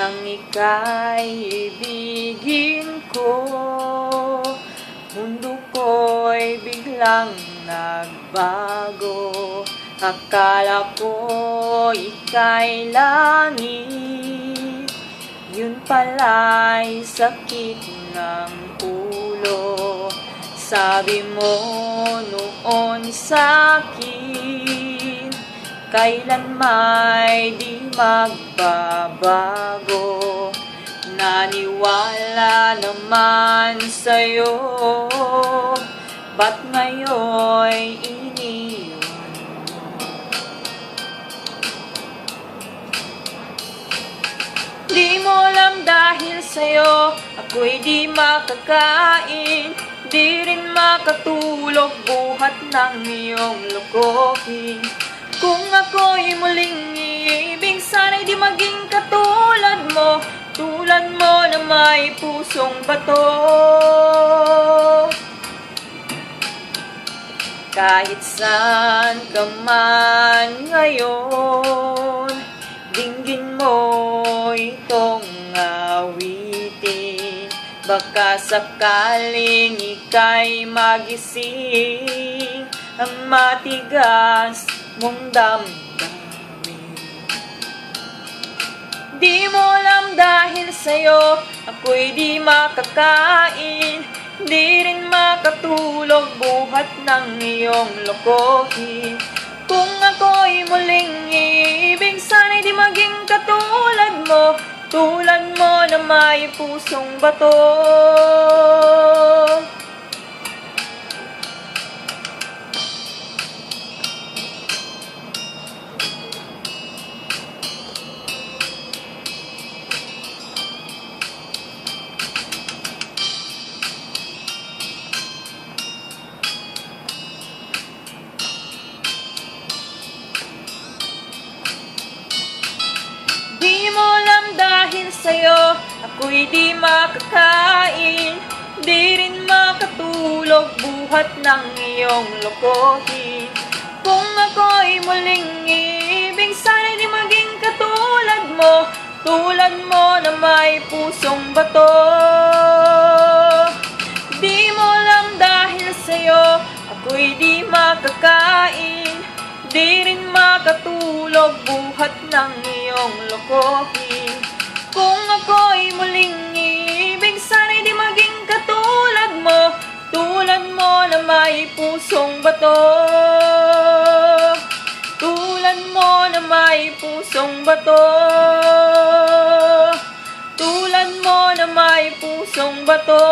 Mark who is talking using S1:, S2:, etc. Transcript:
S1: nang ika'y ibigin ko, mundo ko'y biglang nagbago. Akala ko ika'y langit, yun pala'y sakit ng ulo. Sabi mo noon sa'kin, kailan may di magbabago. Naniwala naman sa'yo, ba't ngayon'y iniwan? Di mo alam dahil sa'yo, ako'y di makakain, di rin makatulog buhat ng iyong lokohin. Kung ako'y muling iibig, sana'y di maging katulad mo, tulad mo na may pusong bato. Kahit saan ka man ngayon, dinggin mo itong awitin. Baka sakaling ika'y magising ang matigas mong damdamin. Di mo alam dahil sa'yo, ako'y di makakain, di rin makatulog buhat ng iyong lokohin. Kung ako'y muling iibig, sana'y di maging katulad mo, tulad mo na may pusong bato. Di mo alam dahil sa'yo, ako'y di makakain, di rin makatulog buhat ng iyong lokohin. Kung ako'y muling ibig, sana'y di maging katulad mo, tulad mo na may pusong bato. Di mo alam dahil sa'yo, ako'y di makakain, di rin makatulog buhat ng iyong lokohin. Kung ako'y muling ibig, sana'y di maging katulad mo, tulad mo na may pusong bato. Tulad mo na may pusong bato. Tulad mo na may pusong bato.